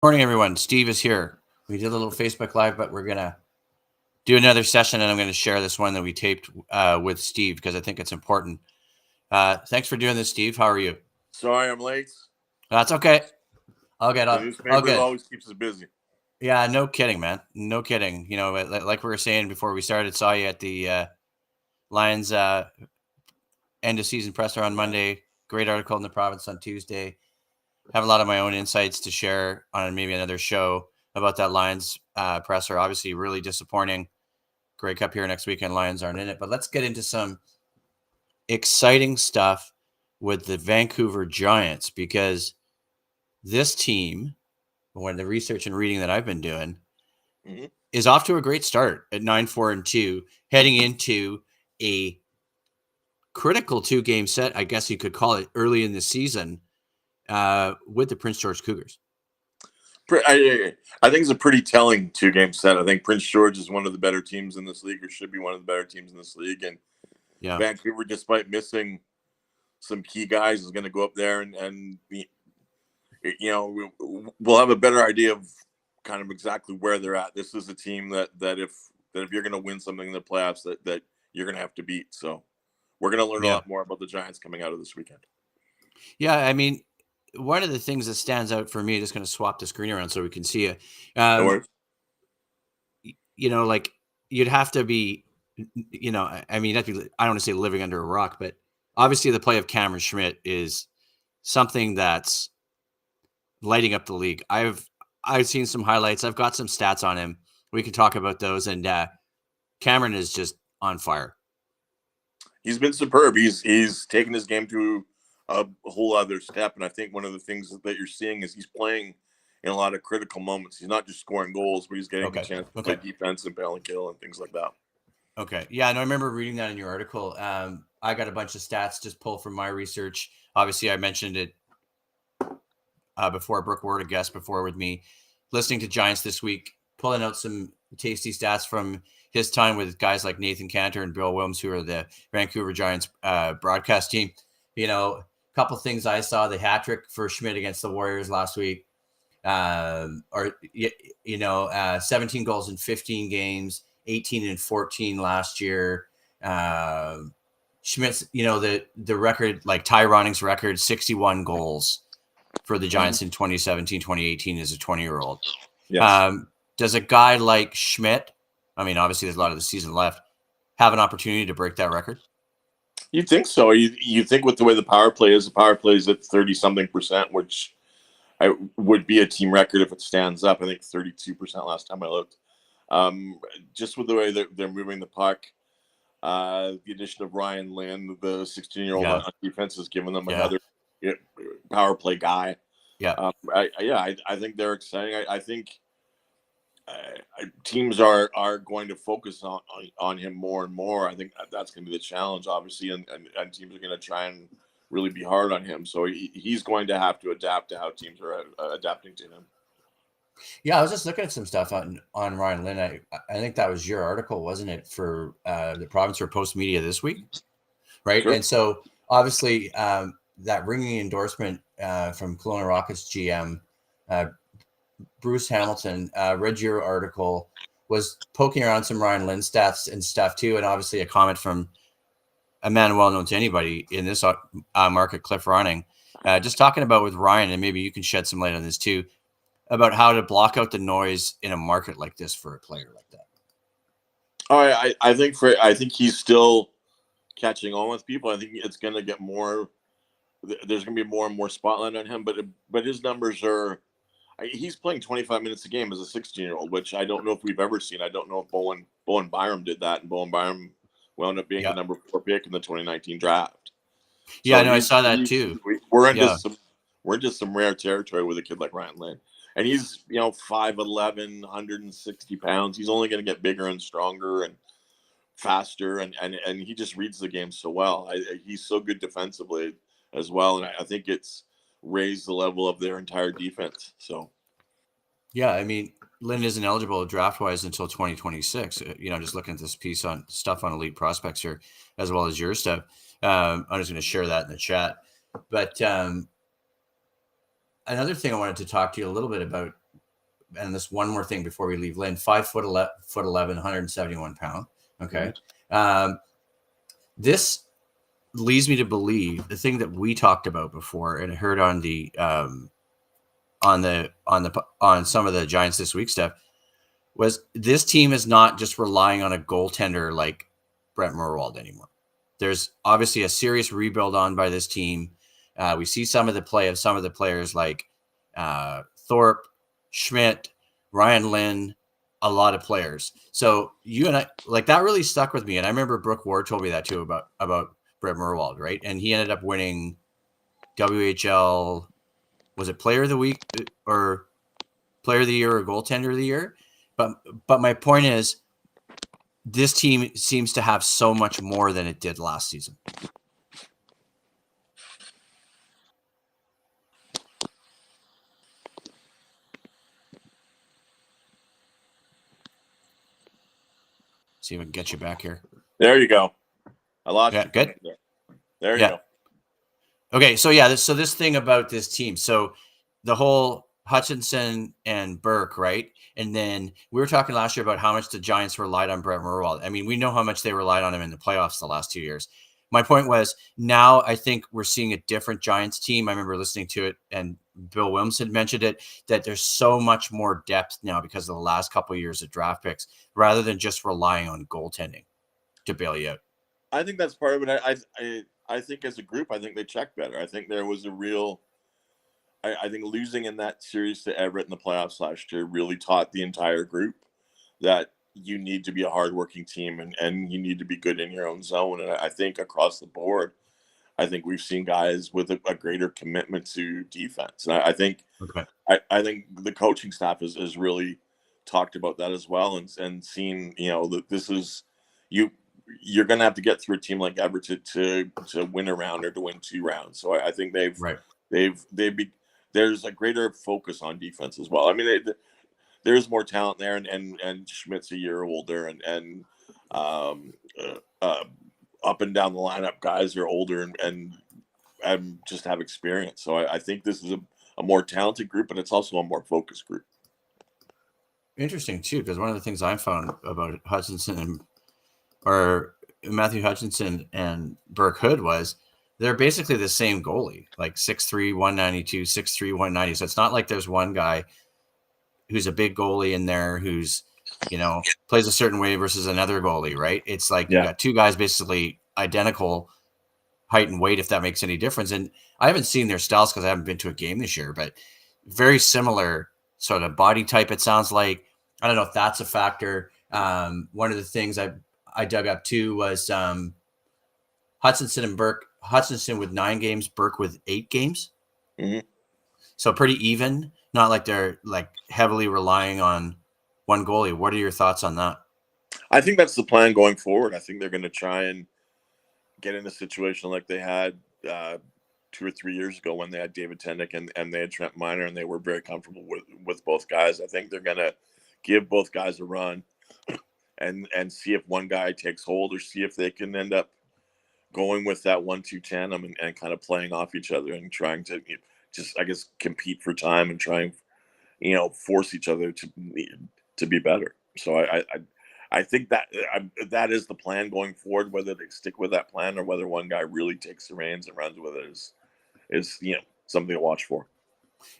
Morning, everyone. Steve is here. We did a little Facebook Live, but we're going to do another session, and I'm going to share this one that we taped with Steve because I think it's important. Thanks for doing this, Steve. How are you? Sorry, I'm late. That's okay. I'll get The up. All newspaper good. always keeps us busy. Yeah, no kidding, man. No kidding. Like we were saying before we started, saw you at the Lions end of season presser on Monday. Great article in the province on Tuesday. Have a lot of my own insights to share on maybe another show about that Lions presser. Obviously, really disappointing. Grey Cup here next weekend. Lions aren't in it, but let's get into some exciting stuff with the Vancouver Giants because this team, when the research and reading that I've been doing, is off to a great start at 9-4-2, heading into a critical 2-game set, I guess you could call it, early in the season with the Prince George Cougars. I think it's a pretty telling 2-game set. I think Prince George is one of the better teams in this league, or should be one of the better teams in this league. And Vancouver, despite missing some key guys, is going to go up there and we'll have a better idea of kind of exactly where they're at. This is a team that if you're going to win something in the playoffs, that you're going to have to beat. So we're going to learn a lot more about the Giants coming out of this weekend. Yeah, I mean, one of the things that stands out for me, just going to swap the screen around so we can see it. Like you'd have to be, I mean, I don't want to say living under a rock, but obviously the play of Cameron Schmidt is something that's lighting up the league. I've seen some highlights. I've got some stats on him. We can talk about those. And Cameron is just on fire. He's been superb. He's taken his game to a whole other step. And I think one of the things that you're seeing is he's playing in a lot of critical moments. He's not just scoring goals, but he's getting a chance to play defense and penalty kill and things like that. Okay. Yeah, and I remember reading that in your article. I got a bunch of stats just pulled from my research. Obviously, I mentioned it before. Brooke Ward, a guest before with me, listening to Giants this week, pulling out some tasty stats from his time with guys like Nathan Cantor and Bill Williams, who are the Vancouver Giants broadcast team. A couple things I saw: the hat trick for Schmidt against the Warriors last week, 17 goals in 15 games, 18 and 14 last year. Schmidt's, the record, like Ty Ronning's record, 61 goals for the Giants in 2017, 2018 as a 20-year-old. Yes. Does a guy like Schmidt, I mean, obviously there's a lot of the season left, have an opportunity to break that record? You think so? You think with the way the power play is at 30-something%, which would be a team record if it stands up. I think 32% last time I looked. Just with the way they're moving the puck, the addition of Ryan Lynn, the 16-year-old on defense, has given them another power play guy. Yeah. I think they're exciting. I think teams are going to focus on him more and more. I think that's going to be the challenge, obviously, and teams are going to try and really be hard on him. So he's going to have to adapt to how teams are adapting to him. Yeah, I was just looking at some stuff on Ryan Lynn. I think that was your article, wasn't it, for the province for Postmedia this week, right? Sure. And so obviously that ringing endorsement from Kelowna Rockets GM Bruce Hamilton, read your article, was poking around some Ryan Lynn stats and stuff too, and obviously a comment from a man well known to anybody in this market, Cliff Ronning, just talking about with Ryan, and maybe you can shed some light on this too, about how to block out the noise in a market like this for a player like that. I think he's still catching on with people. I think it's going to get more. There's going to be more and more spotlight on him, but his numbers are. He's playing 25 minutes a game as a 16-year-old, which I don't know if we've ever seen. I don't know if Bowen Byram did that, and Bowen Byram wound up being the number 4 pick in the 2019 draft. Yeah, I saw that too. We're into some rare territory with a kid like Ryan Lynn, and he's 5'11", 160 pounds. He's only going to get bigger and stronger and faster, and he just reads the game so well. He's so good defensively as well, and I think it's raised the level of their entire defense. So, yeah, I mean, Lynn isn't eligible draft-wise until 2026. Just looking at this piece on stuff on elite prospects here, as well as your stuff. I'm just going to share that in the chat. But another thing I wanted to talk to you a little bit about and this one more thing before we leave Lynn, 5'11", 171 pound. Okay. This leads me to believe the thing that we talked about before and heard on the on some of the Giants This Week stuff was this team is not just relying on a goaltender like Brett Murwald anymore. There's obviously a serious rebuild on by this team. We see some of the play of some of the players like Thorpe, Schmidt, Ryan Lynn, a lot of players. So you and I, like, that really stuck with me. And I remember Brooke Ward told me that too about Brett Murwald, right? And he ended up winning WHL, was it Player of the Week or Player of the Year or Goaltender of the Year? But my point is, this team seems to have so much more than it did last season. See if I can get you back here. There you go. I lost you. Good. There you go. Okay, so this thing about this team. So the whole Hutchinson and Burke, right? And then we were talking last year about how much the Giants relied on Brett Murwald. I mean, we know how much they relied on him in the playoffs the last 2 years. My point was, now I think we're seeing a different Giants team. I remember listening to it, and Bill Williams had mentioned it, that there's so much more depth now because of the last couple of years of draft picks, rather than just relying on goaltending to bail you out. I think that's part of it. I think as a group, I think they checked better. I think there was a real – I think losing in that series to Everett in the playoffs last year really taught the entire group that you need to be a hardworking team and you need to be good in your own zone. And I think across the board, I think we've seen guys with a greater commitment to defense. And I think I think the coaching staff has really talked about that as well and seen, that this is – you're going to have to get through a team like Everett to win a round or to win 2 rounds. So I think there's a greater focus on defense as well. I mean, there's more talent there, and Schmidt's a year older, and up and down the lineup guys are older and just have experience. So I think this is a more talented group, but it's also a more focused group. Interesting too, because one of the things I found about Hutchinson or Matthew Hutchinson and Burke Hood was they're basically the same goalie, like 6'3", 192, 6'3", 190. So it's not like there's one guy who's a big goalie in there who's, plays a certain way versus another goalie, right? It's like you got 2 guys basically identical height and weight, if that makes any difference. And I haven't seen their styles because I haven't been to a game this year, but very similar sort of body type, it sounds like. I don't know if that's a factor. One of the things I dug up too was Hutchinson and Burke. Hutchinson with 9 games, Burke with 8 games. Mm-hmm. So pretty even. Not like they're like heavily relying on one goalie. What are your thoughts on that? I think that's the plan going forward. I think they're going to try and get in a situation like they had 2 or 3 years ago when they had David Tennick and they had Trent Miner, and they were very comfortable with both guys. I think they're going to give both guys a run and see if one guy takes hold, or see if they can end up going with that 1-2 tandem and kind of playing off each other and trying to just, I guess, compete for time and try and, force each other to be better. So I think that is the plan going forward. Whether they stick with that plan or whether one guy really takes the reins and runs with it is something to watch for.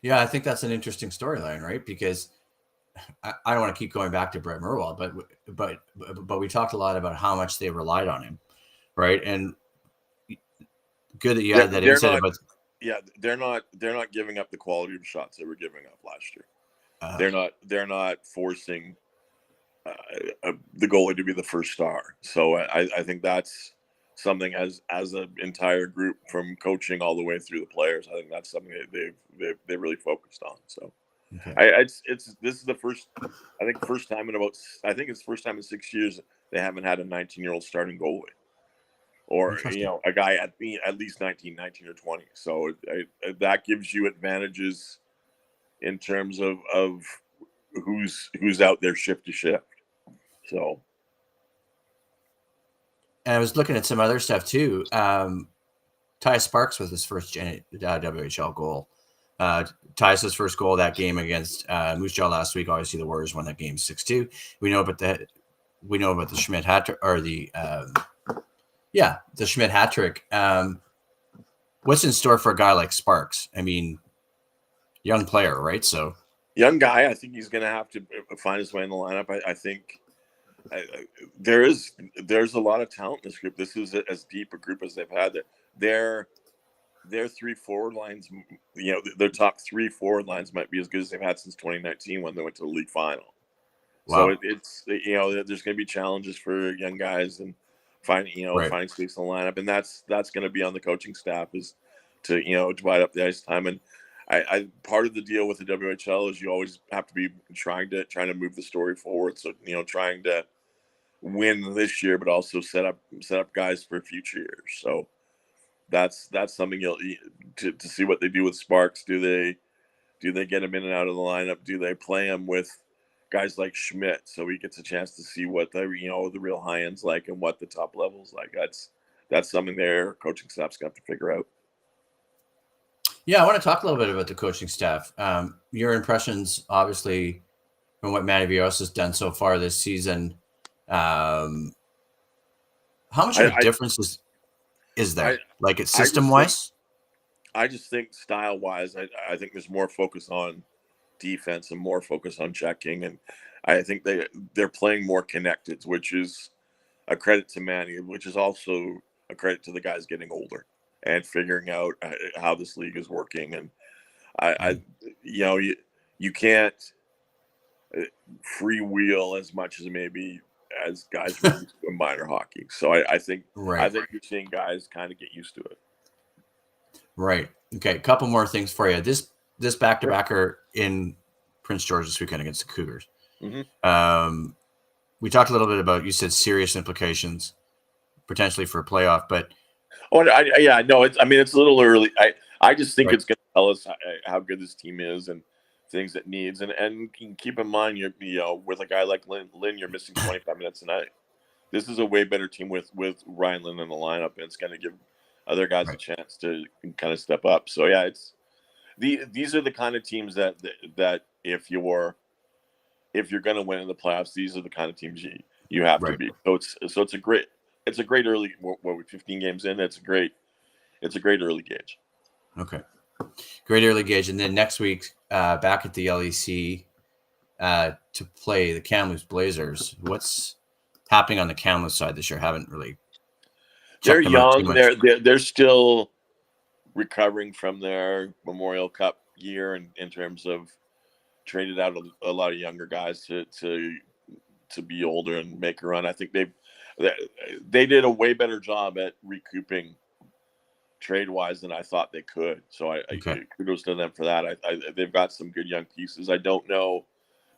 Yeah, I think that's an interesting storyline, right? Because I don't want to keep going back to Brett Murwald, but we talked a lot about how much they relied on him, right? And good that you had that insight about. Yeah, they're not giving up the quality of shots they were giving up last year. They're not forcing the goalie to be the first star. So I think that's something as an entire group, from coaching all the way through the players. I think that's something that they really focused on. So this is the first time it's first time in 6 years they haven't had a 19-year-old starting goalie. Or, a guy at least 19 or 20. So that gives you advantages in terms of who's out there shift to shift. So. And I was looking at some other stuff too. Ty Sparks with his first WHL goal. ties his first goal of that game against Moose Jaw last week. Obviously, the Warriors won that game 6-2. We know about the Schmidt hat trick, or the Schmidt hat trick. What's in store for a guy like Sparks? I mean, young player, right? So young guy. I think he's going to have to find his way in the lineup. I think there's a lot of talent in this group. This is as deep a group as they've had. Their 3 forward lines, their top 3 forward lines might be as good as they've had since 2019 when they went to the league final. Wow. So it's there's going to be challenges for young guys and finding space in the lineup, and that's going to be on the coaching staff is to divide up the ice time. And I part of the deal with the WHL is you always have to be trying to move the story forward. So trying to win this year, but also set up guys for future years. So that's something to see what they do with Sparks. Do they get him in and out of the lineup? Do they play him with guys like Schmidt so he gets a chance to see what the real high end's like and what the top level's like? That's something their coaching staff's got to figure out. Yeah, I want to talk a little bit about the coaching staff. Your impressions, obviously, from what Matty Vios has done so far this season. How much of a difference is there? Like it's system-wise? I just think style-wise, I think there's more focus on defense and more focus on checking, and I think they're playing more connected, which is a credit to Manny, which is also a credit to the guys getting older and figuring out how this league is working. And you can't freewheel as much as maybe as guys were used to in minor hockey. So I think you're seeing guys kind of get used to it. Right. Okay. A couple more things for you. This back-to-backer in Prince George this weekend against the Cougars. Mm-hmm. We talked a little bit about, you said serious implications potentially for a playoff, but it's a little early. I just think it's going to tell us how good this team is and things it needs. And keep in mind, with a guy like Lynn, you're missing 25 minutes a night. This is a way better team with Ryan Lynn in the lineup, and it's going to give other guys a chance to kind of step up. So yeah, these are the kind of teams that if you're going to win in the playoffs, these are the kind of teams you have to beat. So it's a great early. What we 15 games in? It's a great early gauge. Okay, great early gauge, and then next week back at the LEC to play the Kamloops Blazers. What's happening on the Kamloops side this year? Haven't really. They're young. They're still recovering from their Memorial Cup year in terms of traded out a lot of younger guys to be older and make a run. I think they did a way better job at recouping trade wise than I thought they could. So I kudos to them for that. They've got some good young pieces. I don't know.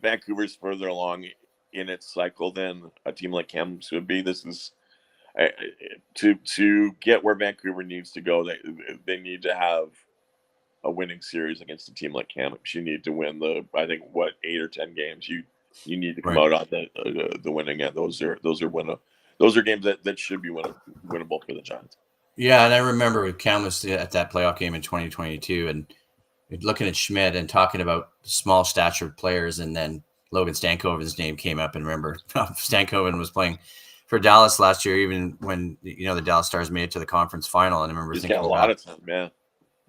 Vancouver's further along in its cycle than a team like Kamloops would be. This is to get where Vancouver needs to go. They need to have a winning series against a team like Kamloops. You need to win 8 or 10 games. You need to come out on the winning end. Those are games that should be winnable for the Giants. Yeah, and I remember with Kamloops at that playoff game in 2022, and looking at Schmidt and talking about small statured players, and then Logan Stankoven's name came up. And remember, Stankoven was playing for Dallas last year, even when the Dallas Stars made it to the conference final. And I remember thinking got a lot of time, man.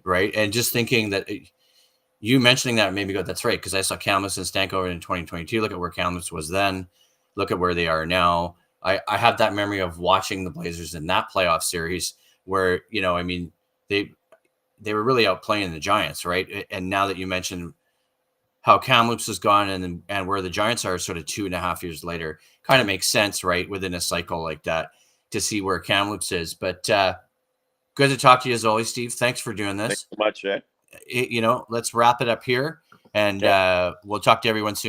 Right, and just thinking that you mentioning that made me go, "That's right," because I saw Kamloops and Stankoven in 2022. Look at where Kamloops was then. Look at where they are now. I have that memory of watching the Blazers in that playoff series where they were really outplaying the Giants, right? And now that you mentioned how Kamloops has gone and where the Giants are sort of 2.5 years later, kind of makes sense, right? Within a cycle like that to see where Kamloops is. But good to talk to you as always, Steve. Thanks for doing this. Thanks so much, Let's wrap it up here, and we'll talk to everyone soon.